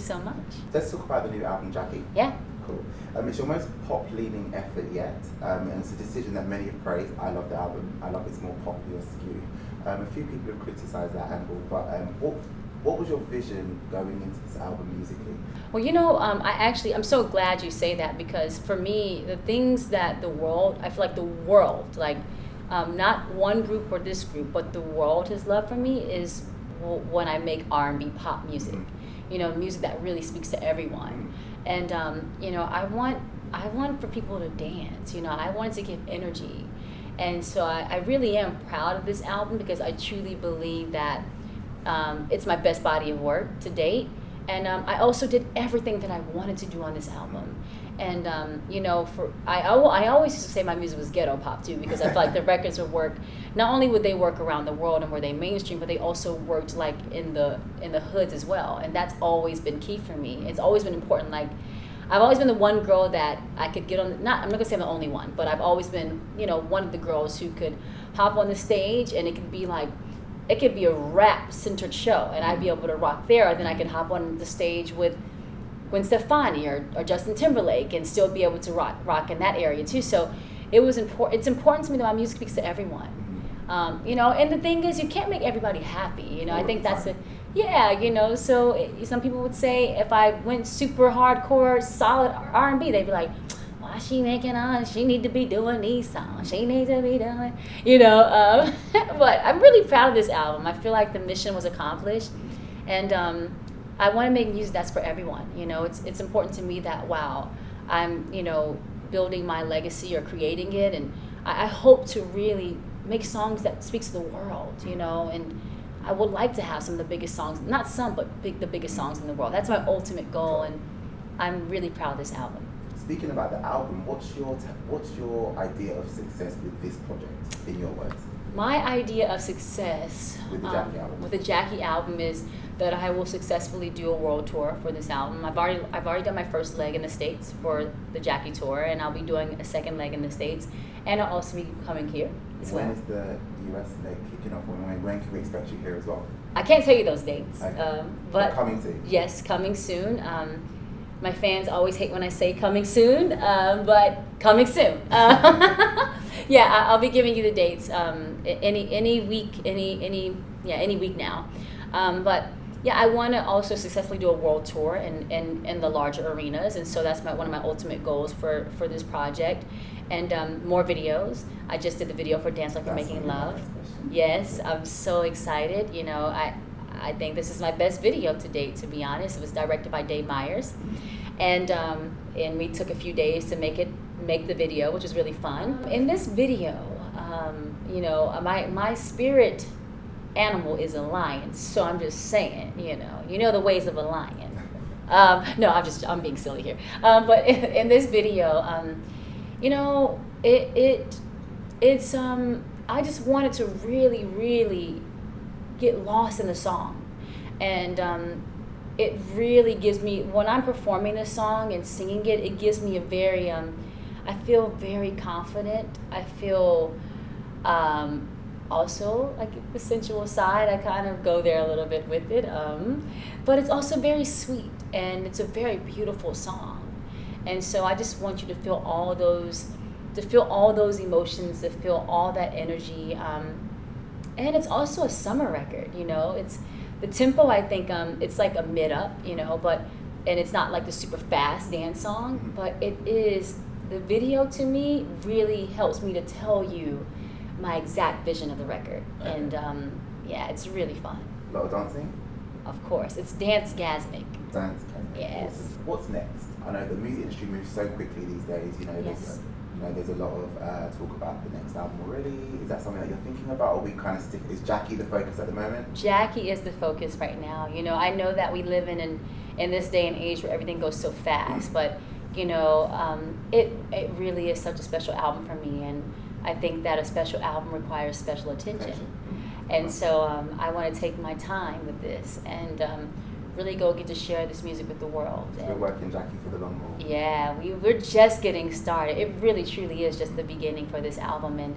so much. Let's talk about the new album, Jackie. Yeah. Cool. It's your most pop-leaning effort yet, and it's a decision that many have praised. I love the album. I love its more popular skew. A few people have criticised that angle, but what was your vision going into this album musically? Well, I'm so glad you say that, because for me, the things that the world, I feel like the world, like not one group or this group, but the world has loved for me is when I make R&B pop music. Mm-hmm. Music that really speaks to everyone. And I want for people to dance. I wanted to give energy. And so I really am proud of this album, because I truly believe that it's my best body of work to date. And I also did everything that I wanted to do on this album. And I always used to say my music was ghetto pop too, because I feel like the records would work. Not only would they work around the world and were they mainstream, but they also worked like in the hoods as well. And that's always been key for me. It's always been important. Like, I've always been the one girl that I could get on. I'm not gonna say I'm the only one, but I've always been one of the girls who could hop on the stage, and it could be a rap centered show, and I'd be able to rock there. And then I could hop on the stage with Gwen Stefani or Justin Timberlake and still be able to rock in that area too. So it was important. It's important to me that my music speaks to everyone. And the thing is, you can't make everybody happy. I think that's so some people would say if I went super hardcore, solid R&B, they'd be like, why she making she need to be doing these songs. She needs to be doing, but I'm really proud of this album. I feel like the mission was accomplished. And I want to make music that's for everyone. It's important to me that, wow, I'm, building my legacy or creating it. And I hope to really make songs that speaks to the world, and I would like to have some of the biggest songs, not some, but the biggest songs in the world. That's my ultimate goal, and I'm really proud of this album. Speaking about the album, what's your idea of success with this project, in your words? My idea of success with the Jackie album is that I will successfully do a world tour for this album. I've already done my first leg in the States for the Jackie tour, and I'll be doing a second leg in the States, and I'll also be coming here as well. When is the US leg kicking off? When can we expect you here as well? I can't tell you those dates, okay. But coming soon. Yes, coming soon. My fans always hate when I say coming soon, but coming soon. Yeah, I'll be giving you the dates any week now. But yeah, I want to also successfully do a world tour in the larger arenas, and so that's one of my ultimate goals for this project. And more videos. I just did the video for Dance Like We're Making Love. Yes, I'm so excited. I think this is my best video to date, to be honest. It was directed by Dave Meyers, and we took a few days to make the video, which was really fun. In this video, my spirit animal is a lion, so I'm just saying, the ways of a lion. No, I'm being silly here. But in this video, it's I just wanted to really, really get lost in the song, and it really gives me, when I'm performing this song and singing it, it gives me a very I feel very confident. I feel also like the sensual side, I kind of go there a little bit with it, but it's also very sweet, and it's a very beautiful song. And so I just want you to feel all those emotions, to feel all that energy. And it's also a summer record, It's the tempo, I think, it's like a mid-up, and it's not like the super fast dance song, but it is, the video to me really helps me to tell you my exact vision of the record. Okay. And it's really fun. A lot of dancing? Of course, it's dance-gasmic. Dance-gasmic. Yes. Awesome. What's next? I know the music industry moves so quickly these days, Yes. There's a lot of talk about the next album already. Is that something that you're thinking about, or we kind of is Jackie the focus at the moment? Jackie is the focus right now. I know that we live in this day and age where everything goes so fast, but it really is such a special album for me, and I think that a special album requires special attention. And so I want to take my time with this and really get to share this music with the world. So we're working Jackie for the long haul. Yeah, we're just getting started. It really truly is just the beginning for this album, and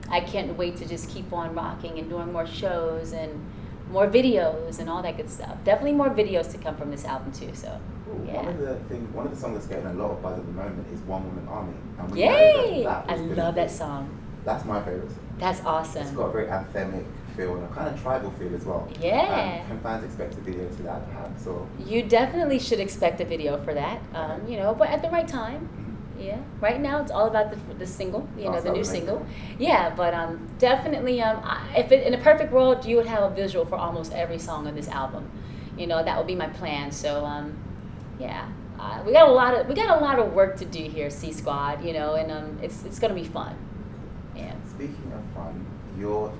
I can't wait to just keep on rocking and doing more shows and more videos and all that good stuff. Definitely more videos to come from this album too. So, yeah. One of the songs that's getting a lot of buzz at the moment is "One Woman Army." And we Yay! know that I love that song. That's my favorite song. That's awesome. It's got a very anthemic feel and a kind of tribal feel as well. Yeah. Can fans expect a video to that perhaps? Or You definitely should expect a video for that. You know, but at the right time. Yeah. Right now, it's all about the single. You know, the new single. Yeah, but definitely, if in a perfect world, you would have a visual for almost every song on this album. You know, that would be my plan. So, yeah, we got a lot of work to do here, C Squad. You know, and it's gonna be fun. Yeah. Speaking of fun, your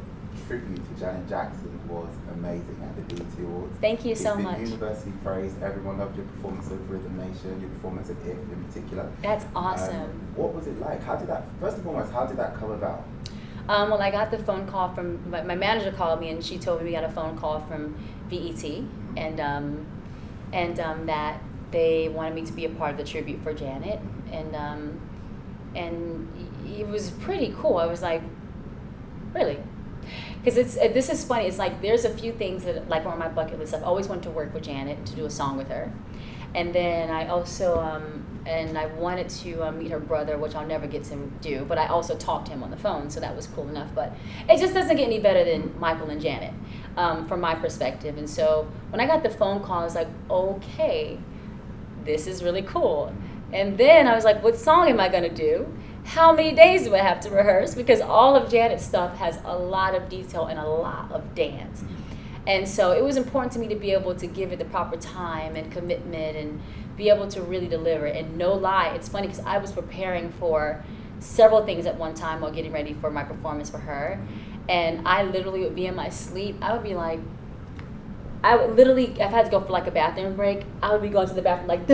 tribute to Janet Jackson was amazing at the BET Awards. Thank you so much. It's been universally praised. Everyone loved your performance of Rhythm Nation, your performance of If in particular. That's awesome. What was it like? First and foremost, how did that come about? Well, I got the phone call from, my manager called me and she told me we got a phone call from BET and that they wanted me to be a part of the tribute for Janet, and it was pretty cool. I was like, really? Because this is funny. It's like there's a few things that like on my bucket list. I've always wanted to work with Janet, to do a song with her, and then I also and I wanted to meet her brother, which I'll never get to do. But I also talked to him on the phone, so that was cool enough. But it just doesn't get any better than Michael and Janet, from my perspective. And so when I got the phone call, I was like, okay, this is really cool. And then I was like, what song am I gonna do? How many days do I have to rehearse? Because all of Janet's stuff has a lot of detail and a lot of dance. And so it was important to me to be able to give it the proper time and commitment and be able to really deliver. And no lie, it's funny because I was preparing for several things at one time while getting ready for my performance for her. And I literally would be in my sleep. I would be like, if I had to go for like a bathroom break, I would be going to the bathroom like,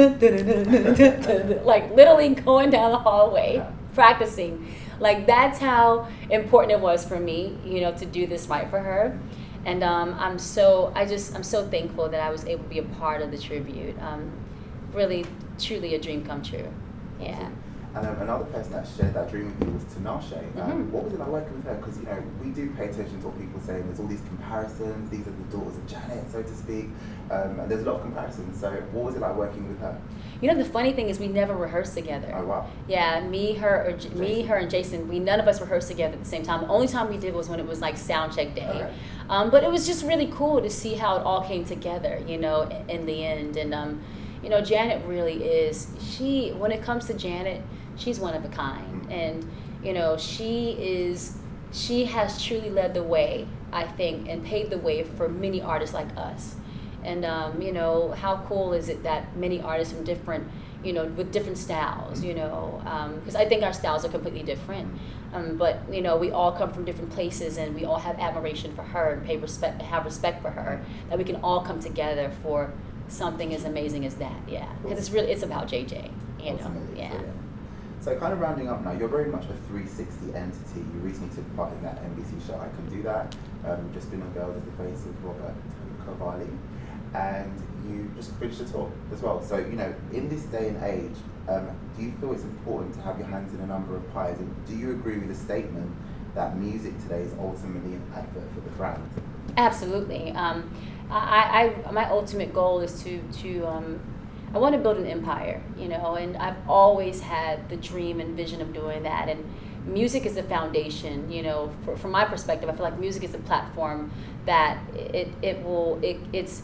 like literally going down the hallway, practicing. Like that's how important it was for me, you know, to do this right for her. And I'm so thankful that I was able to be a part of the tribute. Really, truly a dream come true. Yeah. And another person that shared that dream with you was Tinashe. What was it like working with her? Because, you know, we do pay attention to what people are saying. There's all these comparisons. These are the daughters of Janet, so to speak. And there's a lot of comparisons. So what was it like working with her? You know, the funny thing is we never rehearsed together. Oh, wow. Yeah, me, her, and Jason, none of us rehearsed together at the same time. The only time we did was when it was like sound check day. Okay. But it was just really cool to see how it all came together, you know, in the end. And, you know, Janet really is, when it comes to Janet, she's one of a kind. And, you know, she has truly led the way, I think, and paved the way for many artists like us. And, you know, how cool is it that many artists from different, you know, with different styles, you know, because I think our styles are completely different. But, you know, we all come from different places and we all have admiration for her and have respect for her, that we can all come together for something as amazing as that. Yeah, because it's about JJ, you know. Yeah. So kind of rounding up now, you're very much a 360 entity. You recently took part in that NBC show, I Can Do That. You've just been on Girls as the Face of Robert Cavalli. And you just finished a tour as well. So, you know, in this day and age, do you feel it's important to have your hands in a number of pies? And do you agree with the statement that music today is ultimately an advert for the brand? Absolutely. My ultimate goal is to I want to build an empire, you know, and I've always had the dream and vision of doing that. And music is the foundation, you know, from my perspective. I feel like music is the platform that it's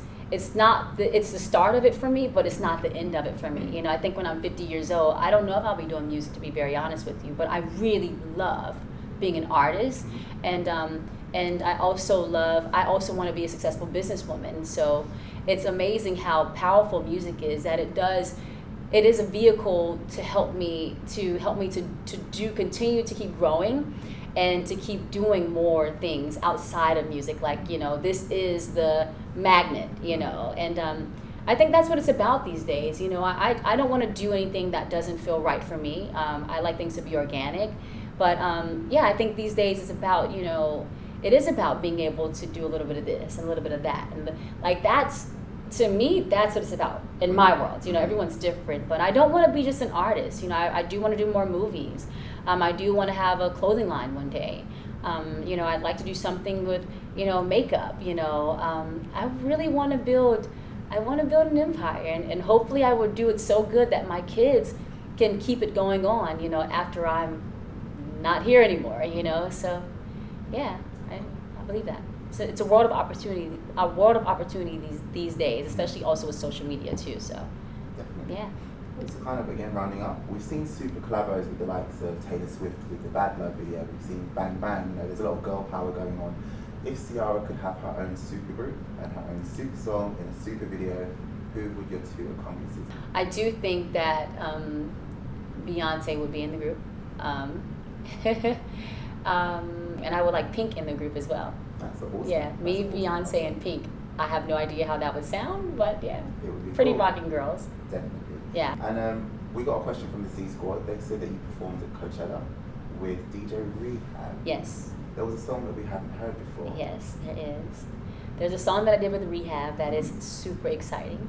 the start of it for me, but it's not the end of it for me. You know, I think when I'm 50 years old, I don't know if I'll be doing music, to be very honest with you, but I really love being an artist. And I also want to be a successful businesswoman. So it's amazing how powerful music is, that it is a vehicle to help me to continue to keep growing and to keep doing more things outside of music. Like, you know, this is the magnet, you know, and I think that's what it's about these days. You know, I don't want to do anything that doesn't feel right for me. I like things to be organic, but yeah, I think these days it's about, you know, it is about being able to do a little bit of this and a little bit of that, and like to me, that's what it's about in my world. You know, everyone's different, but I don't want to be just an artist. You know, I do want to do more movies. I do want to have a clothing line one day. You know, I'd like to do something with, you know, makeup. You know, I really want to build. I want to build an empire, and hopefully I would do it so good that my kids can keep it going on. You know, after I'm not here anymore. You know, so yeah, I believe that. So it's a world of opportunity. A world of opportunity these days, especially also with social media too. So Definitely. yeah. So kind of again rounding up, we've seen super collabos with the likes of Taylor Swift with the Bad Love video. We've seen Bang Bang. You know, there's a lot of girl power going on. If Ciara could have her own super group and her own super song in a super video, who would your two accomplices be? I do think that Beyonce would be in the group, and I would like Pink in the group as well. That's awesome. Yeah, me, That's Beyonce, awesome. and Pink. I have no idea how that would sound, but yeah, It would be pretty cool. rocking girls. Definitely. Yeah. And we got a question from the C Squad. They said that you performed at Coachella with DJ Rehab. Yes. There was a song that we hadn't heard before. Yes, there is. There's a song that I did with Rehab that is super exciting,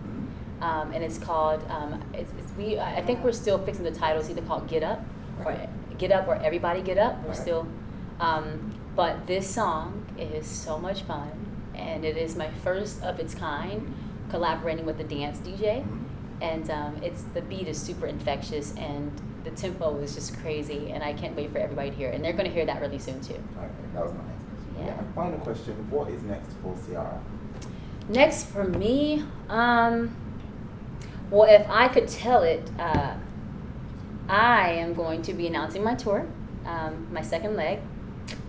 Mhm. and it's called. I think we're still fixing the title. It's either called Get Up, or Get Up, or Everybody Get Up. We're Okay. still. But this song is so much fun, and it is my first of its kind, collaborating with a dance DJ, Mhm. and the beat is super infectious, and the tempo is just crazy, and I can't wait for everybody to hear it. And they're going to hear that really soon too. Okay, that was my next question. Yeah. And final question: what is next for Ciara? Next for me, well, if I could tell it, I am going to be announcing my tour, my second leg,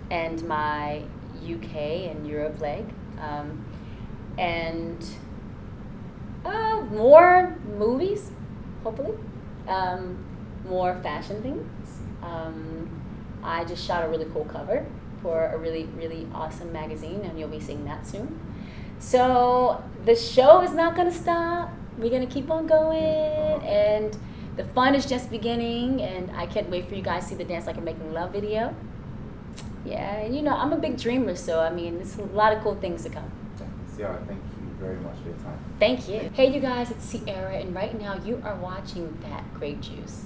and my UK and Europe leg, and more movies, hopefully, more fashion things. I just shot a really cool cover for a really, really awesome magazine, and you'll be seeing that soon. So the show is not going to stop. We're going to keep on going, and the fun is just beginning, and I can't wait for you guys to see the Dance Like I'm Making Love video. Yeah, and you know, I'm a big dreamer, so I mean, there's a lot of cool things to come. Ciara, thank you very much for your time. Thank you. Hey, you guys, it's Ciara, and right now you are watching That Grape Juice.